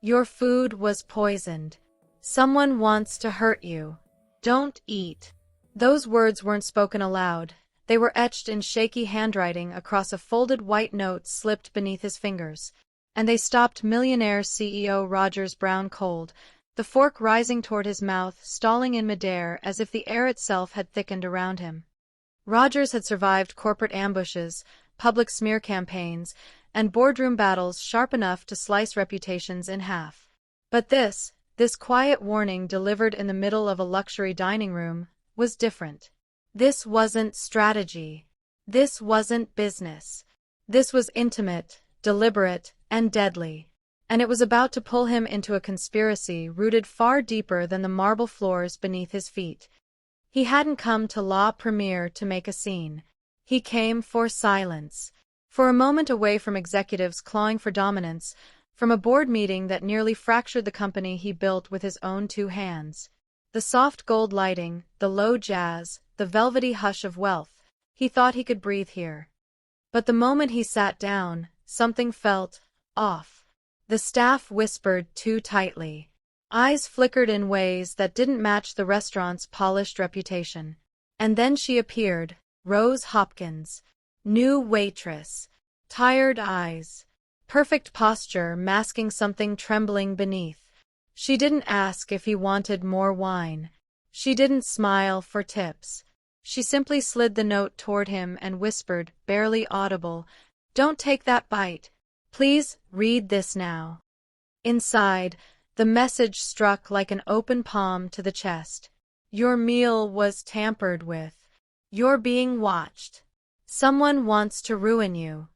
Your food was poisoned. Someone wants to hurt you. Don't eat. Those words weren't spoken aloud. They were etched in shaky handwriting across a folded white note slipped beneath his fingers. And they stopped millionaire CEO Rogers Brown cold, the fork rising toward his mouth, stalling in midair as if the air itself had thickened around him. Rogers had survived corporate ambushes, public smear campaigns, and boardroom battles sharp enough to slice reputations in half. But this quiet warning delivered in the middle of a luxury dining room, was different. This wasn't strategy. This wasn't business. This was intimate, deliberate, and deadly. And it was about to pull him into a conspiracy rooted far deeper than the marble floors beneath his feet. He hadn't come to La Première to make a scene. He came for silence. For a moment away from executives clawing for dominance, from a board meeting that nearly fractured the company he built with his own 2 hands. The soft gold lighting, the low jazz, the velvety hush of wealth, he thought he could breathe here. But the moment he sat down, something felt off. The staff whispered too tightly. Eyes flickered in ways that didn't match the restaurant's polished reputation. And then she appeared, Rose Hopkins. New waitress. Tired eyes. Perfect posture masking something trembling beneath. She didn't ask if he wanted more wine. She didn't smile for tips. She simply slid the note toward him and whispered, barely audible, "Don't take that bite. Please, read this now." Inside, the message struck like an open palm to the chest. Your meal was tampered with. You're being watched. Someone wants to ruin you.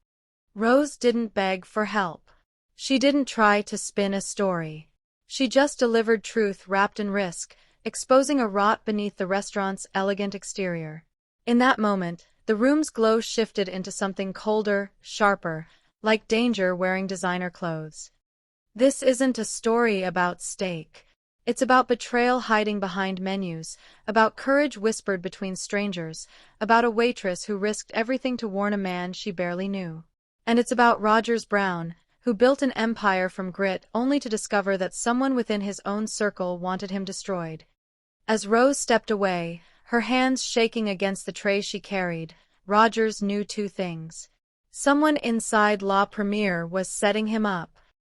Rose didn't beg for help. She didn't try to spin a story. She just delivered truth wrapped in risk, exposing a rot beneath the restaurant's elegant exterior. In that moment, the room's glow shifted into something colder, sharper, like danger wearing designer clothes. This isn't a story about steak. It's about betrayal hiding behind menus, about courage whispered between strangers, about a waitress who risked everything to warn a man she barely knew. And it's about Rogers Brown, who built an empire from grit only to discover that someone within his own circle wanted him destroyed. As Rose stepped away, her hands shaking against the tray she carried, Rogers knew 2 things. Someone inside La Première was setting him up,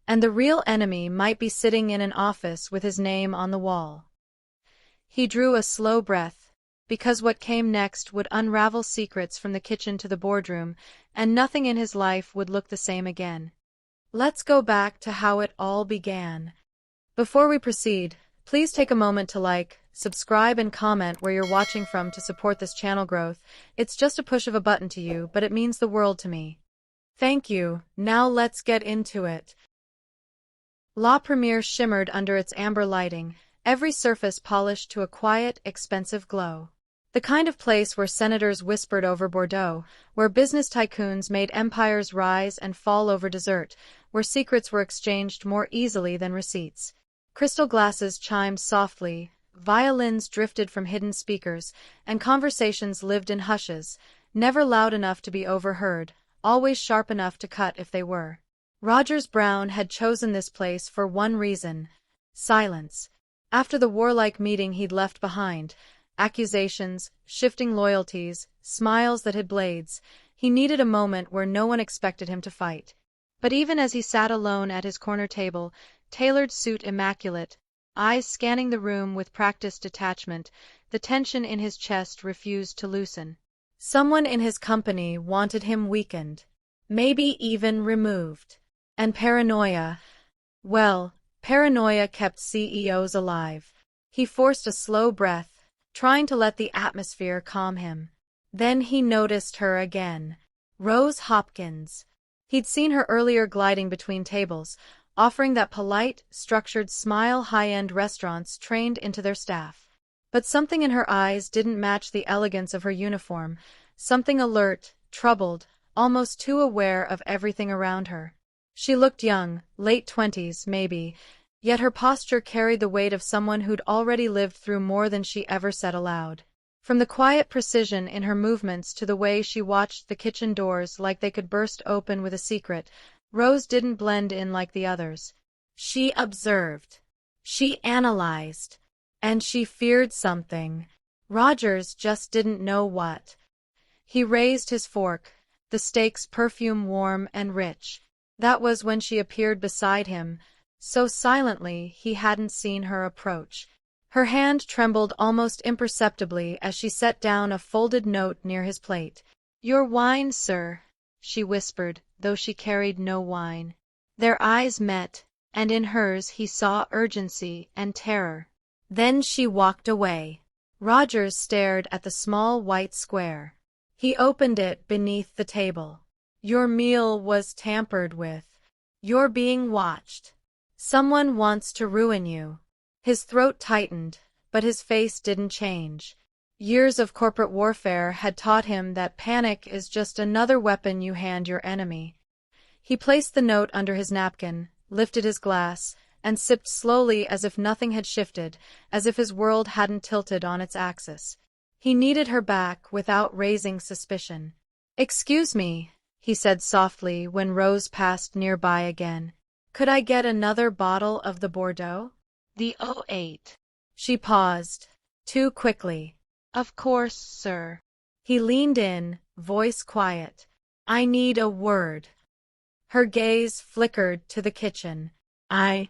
and the real enemy might be sitting in an office with his name on the wall. He drew a slow breath, because what came next would unravel secrets from the kitchen to the boardroom, and nothing in his life would look the same again. Let's go back to how it all began. Before we proceed, please take a moment to like, subscribe, and comment where you're watching from to support this channel growth. It's just a push of a button to you, but it means the world to me. Thank you. Now let's get into it. La Première shimmered under its amber lighting, every surface polished to a quiet, expensive glow. The kind of place where senators whispered over Bordeaux, where business tycoons made empires rise and fall over dessert, where secrets were exchanged more easily than receipts. Crystal glasses chimed softly, violins drifted from hidden speakers, and conversations lived in hushes, never loud enough to be overheard, always sharp enough to cut if they were. Rogers Brown had chosen this place for one reason: silence. After the warlike meeting he'd left behind, accusations, shifting loyalties, smiles that hid blades, he needed a moment where no one expected him to fight. But even as he sat alone at his corner table, tailored suit immaculate, eyes scanning the room with practiced detachment, the tension in his chest refused to loosen. Someone in his company wanted him weakened, maybe even removed. And paranoia, well, paranoia kept CEOs alive. He forced a slow breath, trying to let the atmosphere calm him. Then he noticed her again. Rose Hopkins. He'd seen her earlier gliding between tables, offering that polite, structured smile high-end restaurants trained into their staff. But something in her eyes didn't match the elegance of her uniform, something alert, troubled, almost too aware of everything around her. She looked young, late 20s maybe, yet her posture carried the weight of someone who'd already lived through more than she ever said aloud. From the quiet precision in her movements to the way she watched the kitchen doors like they could burst open with a secret, Rose didn't blend in like the others. She observed. She analyzed. And she feared something. Rogers just didn't know what. He raised his fork, the steak's perfume warm and rich. That was when she appeared beside him, so silently he hadn't seen her approach. Her hand trembled almost imperceptibly as she set down a folded note near his plate. "Your wine, sir," she whispered, though she carried no wine. Their eyes met, and in hers he saw urgency and terror. Then she walked away. Rogers stared at the small white square. He opened it beneath the table. "Your meal was tampered with. You're being watched. Someone wants to ruin you." His throat tightened, but his face didn't change. Years of corporate warfare had taught him that panic is just another weapon you hand your enemy. He placed the note under his napkin, lifted his glass, and sipped slowly as if nothing had shifted, as if his world hadn't tilted on its axis. He needed her back without raising suspicion. "Excuse me," he said softly when Rose passed nearby again. "Could I get another bottle of the Bordeaux?" "The 08. She paused. Too quickly. "Of course, sir." He leaned in, voice quiet. "I need a word." Her gaze flickered to the kitchen. I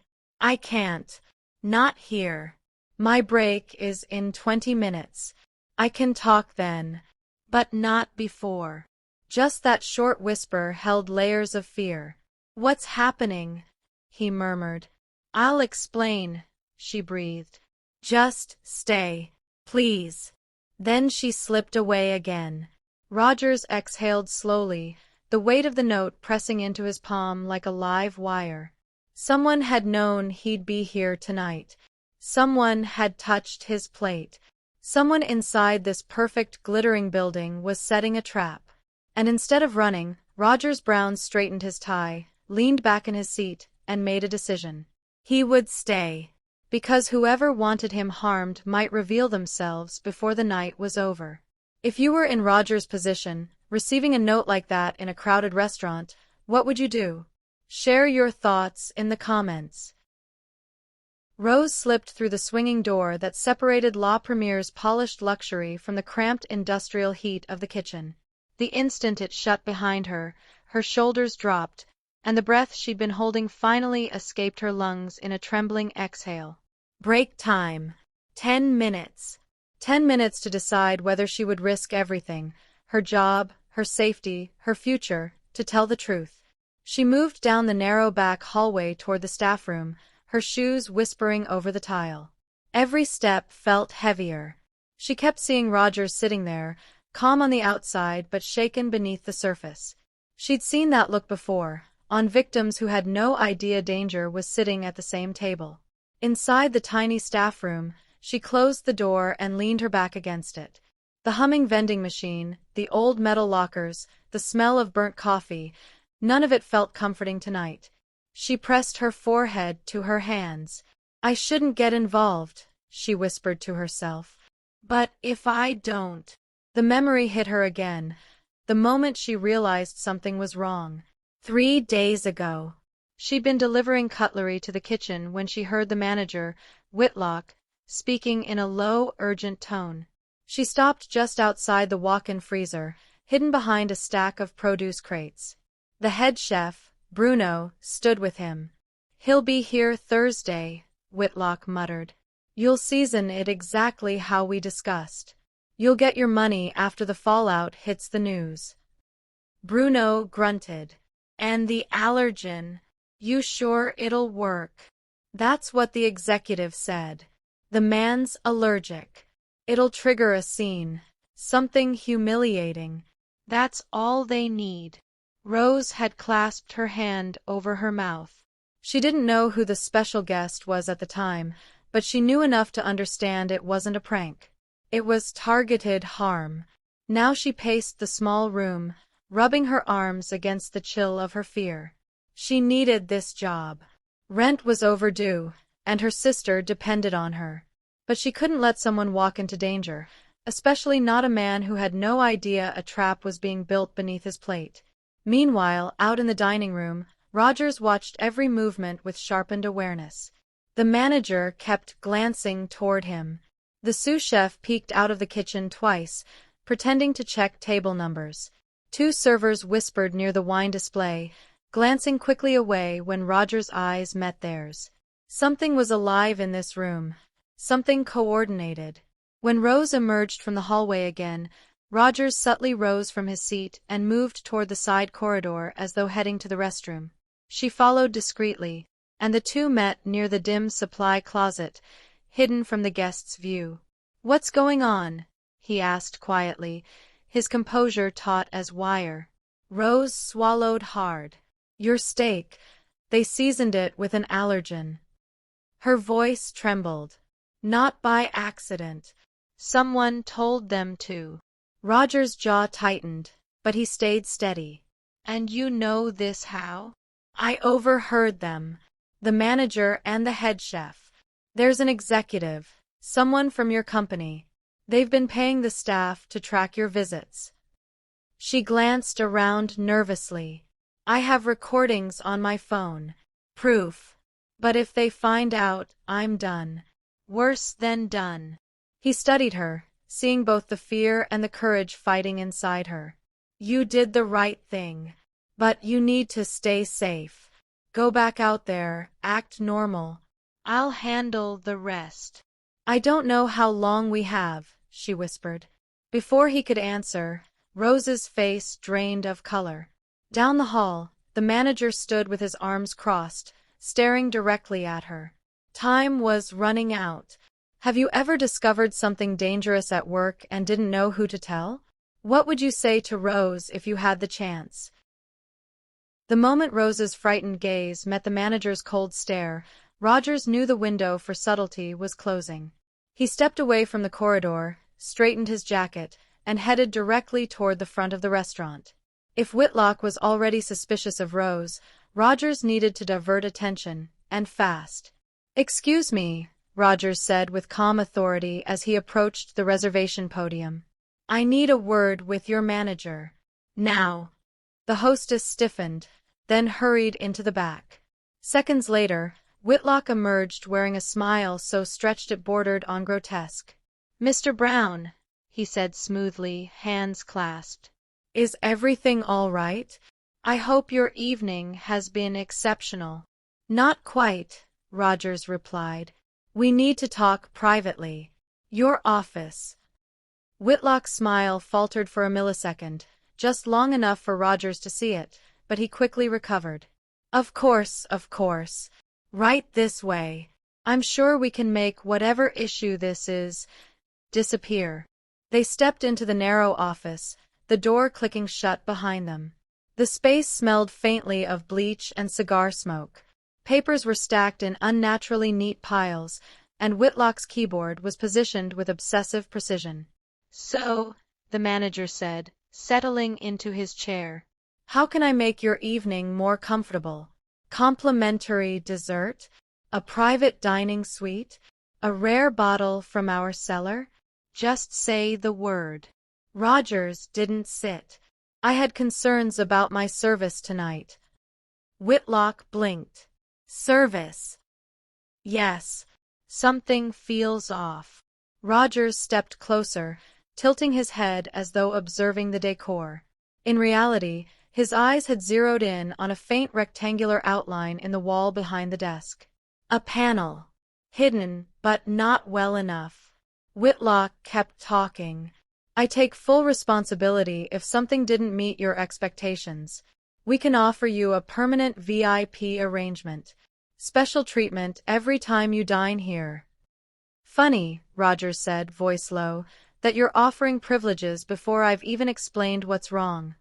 can't. Not here. My break is in 20 minutes. I can talk then. But not before." Just that short whisper held layers of fear. "What's happening?" he murmured. "I'll explain," she breathed. "Just stay, please." Then she slipped away again. Rogers exhaled slowly, the weight of the note pressing into his palm like a live wire. Someone had known he'd be here tonight. Someone had touched his plate. Someone inside this perfect glittering building was setting a trap. And instead of running, Rogers Brown straightened his tie, leaned back in his seat, and made a decision. He would stay. Because whoever wanted him harmed might reveal themselves before the night was over. If you were in Roger's position, receiving a note like that in a crowded restaurant, what would you do? Share your thoughts in the comments. Rose slipped through the swinging door that separated La Première's polished luxury from the cramped industrial heat of the kitchen. The instant it shut behind her, her shoulders dropped, and the breath she'd been holding finally escaped her lungs in a trembling exhale. Break time. 10 minutes. 10 minutes to decide whether she would risk everything, her job, her safety, her future, to tell the truth. She moved down the narrow back hallway toward the staff room, her shoes whispering over the tile. Every step felt heavier. She kept seeing Rogers sitting there, calm on the outside but shaken beneath the surface. She'd seen that look before, on victims who had no idea danger was sitting at the same table. Inside the tiny staff room, she closed the door and leaned her back against it. The humming vending machine, the old metal lockers, the smell of burnt coffee, none of it felt comforting tonight. She pressed her forehead to her hands. "I shouldn't get involved," she whispered to herself. "But if I don't—" The memory hit her again, the moment she realized something was wrong. 3 days ago. She'd been delivering cutlery to the kitchen when she heard the manager, Whitlock, speaking in a low, urgent tone. She stopped just outside the walk-in freezer, hidden behind a stack of produce crates. The head chef, Bruno, stood with him. "He'll be here Thursday," Whitlock muttered. "You'll season it exactly how we discussed. You'll get your money after the fallout hits the news." Bruno grunted. "And the allergen? You sure it'll work?" "That's what the executive said. The man's allergic. It'll trigger a scene. Something humiliating. That's all they need." Rose had clasped her hand over her mouth. She didn't know who the special guest was at the time, but she knew enough to understand it wasn't a prank. It was targeted harm. Now she paced the small room, rubbing her arms against the chill of her fear. She needed this job. Rent was overdue, and her sister depended on her. But she couldn't let someone walk into danger, especially not a man who had no idea a trap was being built beneath his plate. Meanwhile, out in the dining room, Rogers watched every movement with sharpened awareness. The manager kept glancing toward him. The sous chef peeked out of the kitchen twice, pretending to check table numbers. Two servers whispered near the wine display, glancing quickly away when Rogers' eyes met theirs. Something was alive in this room. Something coordinated. When Rose emerged from the hallway again, Rogers subtly rose from his seat and moved toward the side corridor as though heading to the restroom. She followed discreetly, and the two met near the dim supply closet, hidden from the guest's view. "What's going on?" he asked quietly, his composure taut as wire. Rose swallowed hard. "Your steak. They seasoned it with an allergen." Her voice trembled. "Not by accident. Someone told them to." Roger's jaw tightened, but he stayed steady. "And you know this how?" "I overheard them. The manager and the head chef. There's an executive, someone from your company. They've been paying the staff to track your visits." She glanced around nervously. "I have recordings on my phone. Proof. But if they find out, I'm done. Worse than done." He studied her, seeing both the fear and the courage fighting inside her. "You did the right thing. But you need to stay safe. Go back out there, act normal. I'll handle the rest." "I don't know how long we have," she whispered. Before he could answer, Rose's face drained of color. Down the hall, the manager stood with his arms crossed, staring directly at her. Time was running out. "Have you ever discovered something dangerous at work and didn't know who to tell? What would you say to Rose if you had the chance?" The moment Rose's frightened gaze met the manager's cold stare, Rogers knew the window for subtlety was closing. He stepped away from the corridor, straightened his jacket, and headed directly toward the front of the restaurant. If Whitlock was already suspicious of Rose, Rogers needed to divert attention, and fast. "Excuse me," Rogers said with calm authority as he approached the reservation podium. "I need a word with your manager. Now." The hostess stiffened, then hurried into the back. Seconds later, Whitlock emerged wearing a smile so stretched it bordered on grotesque. "Mr. Brown," he said smoothly, hands clasped. "Is everything all right? I hope your evening has been exceptional." "Not quite," Rogers replied. "We need to talk privately. Your office." Whitlock's smile faltered for a millisecond, just long enough for Rogers to see it, but he quickly recovered. Of course. Right this way. I'm sure we can make whatever issue this is disappear." They stepped into the narrow office, the door clicking shut behind them. The space smelled faintly of bleach and cigar smoke. Papers were stacked in unnaturally neat piles, and Whitlock's keyboard was positioned with obsessive precision. "So," the manager said, settling into his chair, "how can I make your evening more comfortable? Complimentary dessert? A private dining suite? A rare bottle from our cellar? Just say the word." Rogers didn't sit. "I had concerns about my service tonight." Whitlock blinked. "Service?" "Yes. Something feels off." Rogers stepped closer, tilting his head as though observing the decor. In reality, his eyes had zeroed in on a faint rectangular outline in the wall behind the desk. A panel. Hidden, but not well enough. Whitlock kept talking. "I take full responsibility if something didn't meet your expectations. We can offer you a permanent VIP arrangement. Special treatment every time you dine here." "Funny," Rogers said, voice low, "that you're offering privileges before I've even explained what's wrong."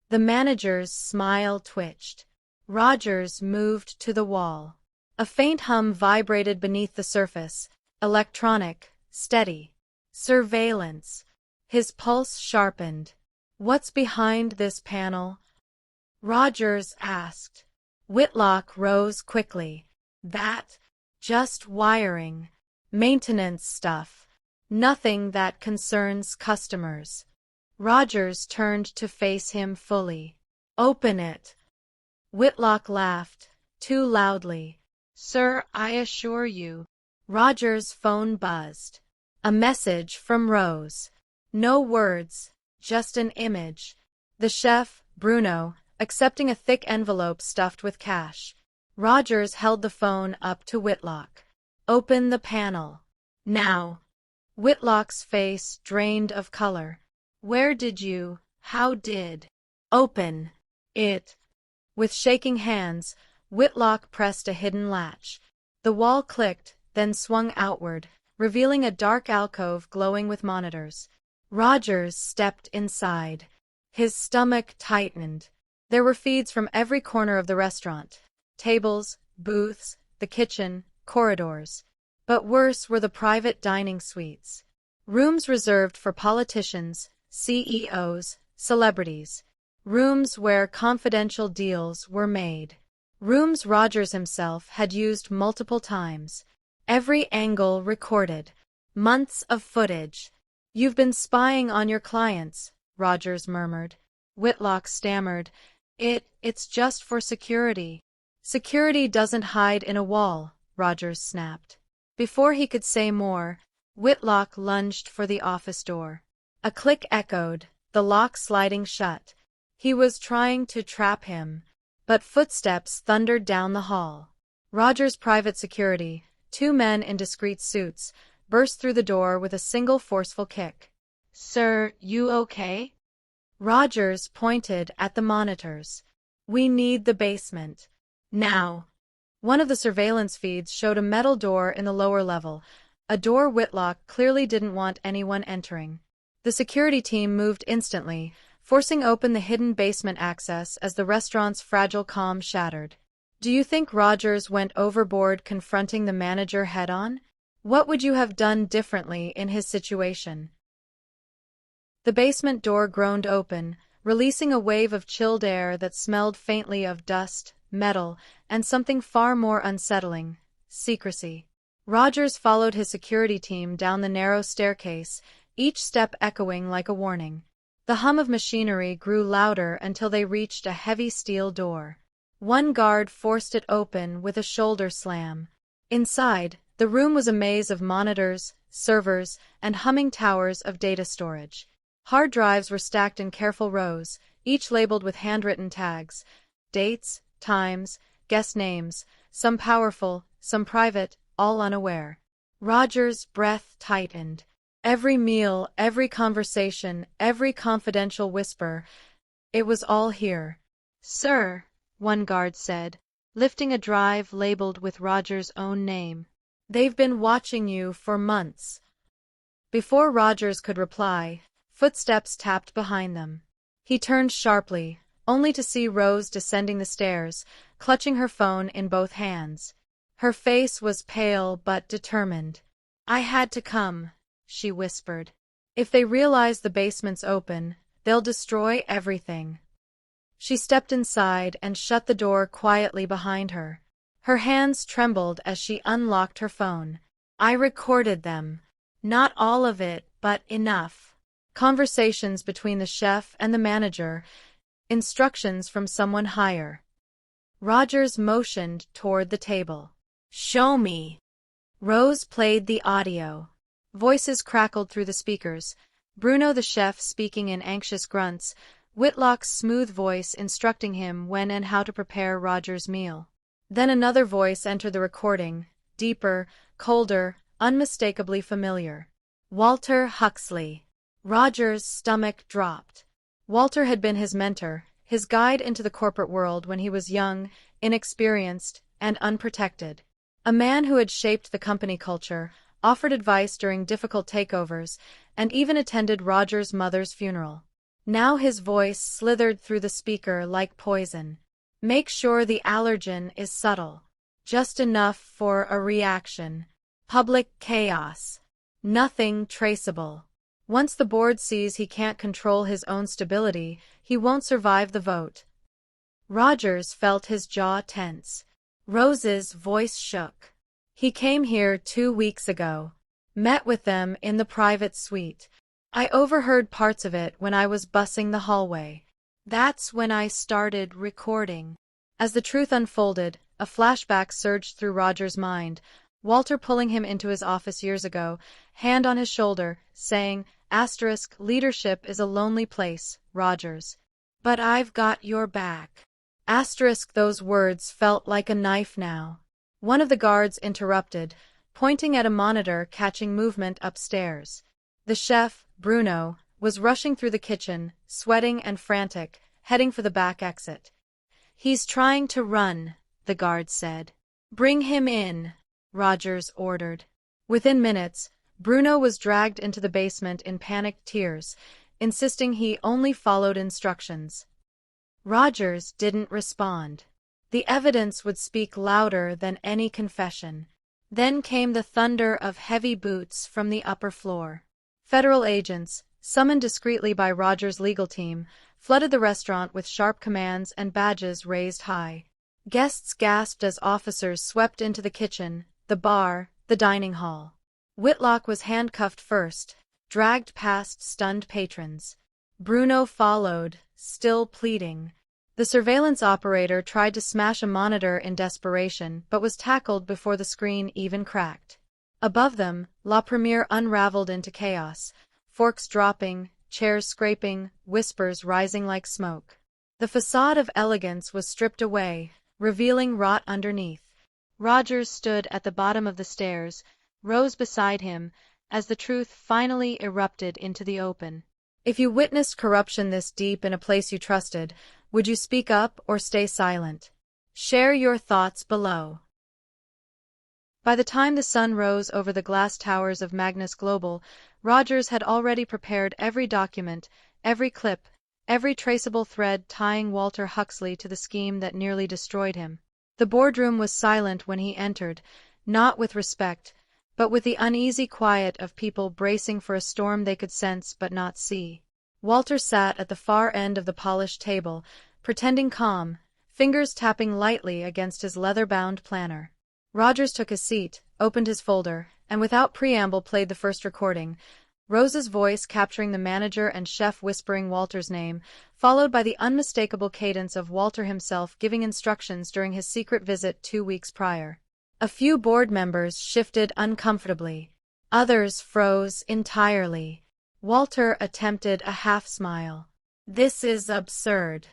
The manager's smile twitched. Rogers moved to the wall. A faint hum vibrated beneath the surface, electronic, steady. Surveillance. His pulse sharpened. "What's behind this panel?" Rogers asked. Whitlock rose quickly. "That? Just wiring. Maintenance stuff. Nothing that concerns customers." Rogers turned to face him fully. "Open it." Whitlock laughed, too loudly. Sir, I assure you. Roger's phone buzzed. A message from Rose. No words, just an image. The chef, Bruno, accepting a thick envelope stuffed with cash. Rogers held the phone up to Whitlock. Open the panel. Now. Whitlock's face drained of color. How did? Open it. With shaking hands, Whitlock pressed a hidden latch. The wall clicked, then swung outward, revealing a dark alcove glowing with monitors. Rogers stepped inside. His stomach tightened. There were feeds from every corner of the restaurant. Tables, booths, the kitchen, corridors. But worse were the private dining suites. Rooms reserved for politicians, CEOs, celebrities. Rooms where confidential deals were made. Rooms Rogers himself had used multiple times. Every angle recorded. Months of footage. You've been spying on your clients, Rogers murmured. Whitlock stammered. It's just for security. Security doesn't hide in a wall, Rogers snapped. Before he could say more, Whitlock lunged for the office door. A click echoed, the lock sliding shut. He was trying to trap him, but footsteps thundered down the hall. Rogers' private security, 2 men in discreet suits, burst through the door with a single forceful kick. Sir, you okay? Rogers pointed at the monitors. We need the basement. Now. One of the surveillance feeds showed a metal door in the lower level, a door Whitlock clearly didn't want anyone entering. The security team moved instantly, forcing open the hidden basement access as the restaurant's fragile calm shattered. Do you think Rogers went overboard confronting the manager head-on? What would you have done differently in his situation? The basement door groaned open, releasing a wave of chilled air that smelled faintly of dust, metal, and something far more unsettling: secrecy. Rogers followed his security team down the narrow staircase, each step echoing like a warning. The hum of machinery grew louder until they reached a heavy steel door. One guard forced it open with a shoulder slam. Inside, the room was a maze of monitors, servers, and humming towers of data storage. Hard drives were stacked in careful rows, each labeled with handwritten tags. Dates, times, guest names, some powerful, some private, all unaware. Roger's breath tightened. Every meal, every conversation, every confidential whisper, it was all here. Sir, one guard said, lifting a drive labeled with Roger's own name. They've been watching you for months. Before Rogers could reply, footsteps tapped behind them. He turned sharply, only to see Rose descending the stairs, clutching her phone in both hands. Her face was pale but determined. I had to come, she whispered. If they realize the basement's open, they'll destroy everything. She stepped inside and shut the door quietly behind her. Her hands trembled as she unlocked her phone. I recorded them. Not all of it, but enough. Conversations between the chef and the manager. Instructions from someone higher. Rogers motioned toward the table. Show me. Rose played the audio. Voices crackled through the speakers. Bruno the chef speaking in anxious grunts, Whitlock's smooth voice instructing him when and how to prepare Roger's meal. Then another voice entered the recording, deeper, colder, unmistakably familiar. Walter Huxley. Roger's stomach dropped. Walter had been his mentor, his guide into the corporate world when he was young, inexperienced, and unprotected. A man who had shaped the company culture, offered advice during difficult takeovers, and even attended Roger's mother's funeral. Now his voice slithered through the speaker like poison. Make sure the allergen is subtle. Just enough for a reaction. Public chaos. Nothing traceable. Once the board sees he can't control his own stability, he won't survive the vote. Rogers felt his jaw tense. Rose's voice shook. He came here 2 weeks ago. Met with them in the private suite. I overheard parts of it when I was bussing the hallway. That's when I started recording. As the truth unfolded, a flashback surged through Roger's mind, Walter pulling him into his office years ago, hand on his shoulder, saying, "Leadership is a lonely place, Rogers. But I've got your back." Those words felt like a knife now. One of the guards interrupted, pointing at a monitor catching movement upstairs. The chef, Bruno, was rushing through the kitchen, sweating and frantic, heading for the back exit. "He's trying to run," the guard said. "Bring him in," Rogers ordered. Within minutes, Bruno was dragged into the basement in panicked tears, insisting he only followed instructions. Rogers didn't respond. The evidence would speak louder than any confession. Then came the thunder of heavy boots from the upper floor. Federal agents, summoned discreetly by Rogers' legal team, flooded the restaurant with sharp commands and badges raised high. Guests gasped as officers swept into the kitchen, the bar, the dining hall. Whitlock was handcuffed first, dragged past stunned patrons. Bruno followed, still pleading. The surveillance operator tried to smash a monitor in desperation but was tackled before the screen even cracked. Above them, La Première unraveled into chaos, forks dropping, chairs scraping, whispers rising like smoke. The facade of elegance was stripped away, revealing rot underneath. Rogers stood at the bottom of the stairs, Rose beside him, as the truth finally erupted into the open. If you witnessed corruption this deep in a place you trusted, would you speak up or stay silent? Share your thoughts below. By the time the sun rose over the glass towers of Magnus Global, Rogers had already prepared every document, every clip, every traceable thread tying Walter Huxley to the scheme that nearly destroyed him. The boardroom was silent when he entered, not with respect, but with the uneasy quiet of people bracing for a storm they could sense but not see. Walter sat at the far end of the polished table, pretending calm, fingers tapping lightly against his leather-bound planner. Rogers took his seat, opened his folder, and without preamble played the first recording, Rose's voice capturing the manager and chef whispering Walter's name, followed by the unmistakable cadence of Walter himself giving instructions during his secret visit 2 weeks prior. A few board members shifted uncomfortably. Others froze entirely. Walter attempted a half-smile. "This is absurd.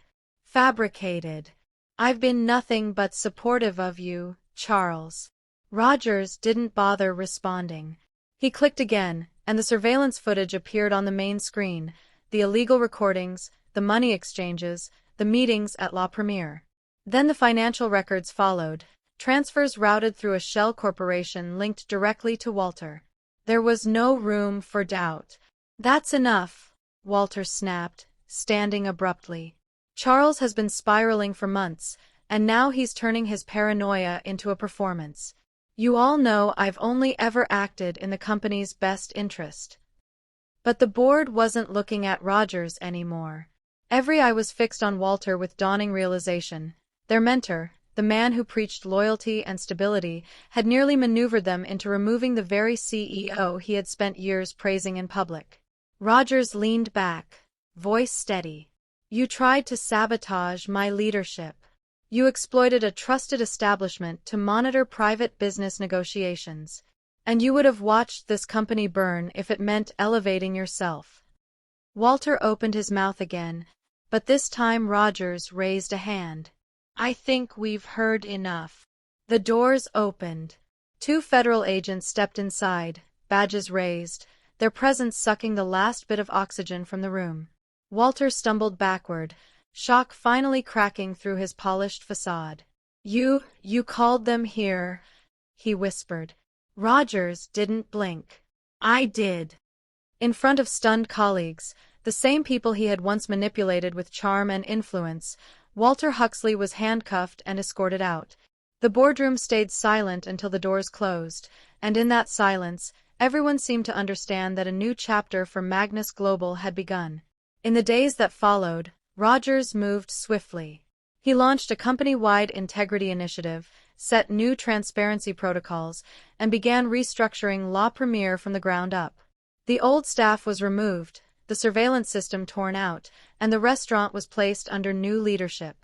Fabricated. I've been nothing but supportive of you, Charles." Rogers didn't bother responding. He clicked again, and the surveillance footage appeared on the main screen, the illegal recordings, the money exchanges, the meetings at La Première. Then the financial records followed, transfers routed through a shell corporation linked directly to Walter. There was no room for doubt. "That's enough," Walter snapped, standing abruptly. "Charles has been spiraling for months, and now he's turning his paranoia into a performance. You all know I've only ever acted in the company's best interest." But the board wasn't looking at Rogers anymore. Every eye was fixed on Walter with dawning realization. Their mentor, the man who preached loyalty and stability, had nearly maneuvered them into removing the very CEO he had spent years praising in public. Rogers leaned back, voice steady. "You tried to sabotage my leadership. You exploited a trusted establishment to monitor private business negotiations. And you would have watched this company burn if it meant elevating yourself." Walter opened his mouth again, but this time Rogers raised a hand. "I think we've heard enough." The doors opened. 2 federal agents stepped inside, badges raised, their presence sucking the last bit of oxygen from the room. Walter stumbled backward, shock finally cracking through his polished facade. You called them here," he whispered. Rogers didn't blink. "I did." In front of stunned colleagues, the same people he had once manipulated with charm and influence, Walter Huxley was handcuffed and escorted out. The boardroom stayed silent until the doors closed, and in that silence, everyone seemed to understand that a new chapter for Magnus Global had begun. In the days that followed, Rogers moved swiftly. He launched a company-wide integrity initiative, set new transparency protocols, and began restructuring La Première from the ground up. The old staff was removed, the surveillance system torn out, and the restaurant was placed under new leadership.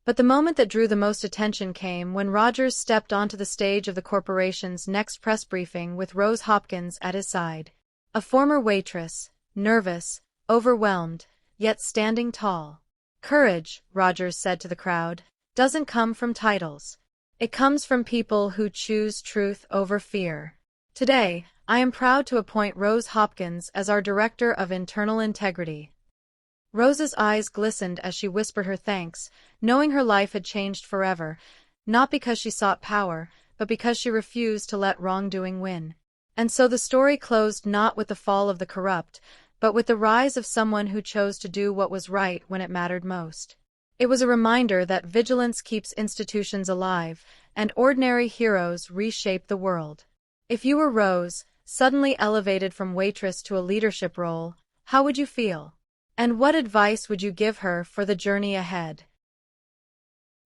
But the moment that drew the most attention came when Rogers stepped onto the stage of the corporation's next press briefing with Rose Hopkins at his side. A former waitress, nervous, overwhelmed, yet standing tall. Courage, Rogers said to the crowd, doesn't come from titles. It comes from people who choose truth over fear. Today, I am proud to appoint Rose Hopkins as our Director of Internal Integrity. Rose's eyes glistened as she whispered her thanks, knowing her life had changed forever, not because she sought power, but because she refused to let wrongdoing win. And so the story closed not with the fall of the corrupt, but with the rise of someone who chose to do what was right when it mattered most. It was a reminder that vigilance keeps institutions alive, and ordinary heroes reshape the world. If you were Rose, suddenly elevated from waitress to a leadership role, how would you feel? And what advice would you give her for the journey ahead?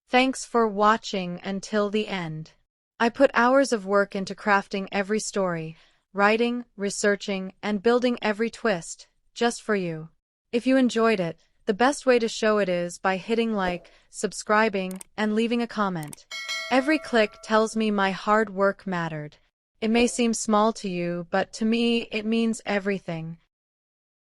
Thanks for watching until the end. I put hours of work into crafting every story, writing, researching, and building every twist, just for you. If you enjoyed it, the best way to show it is by hitting like, subscribing, and leaving a comment. Every click tells me my hard work mattered. It may seem small to you, but to me it means everything.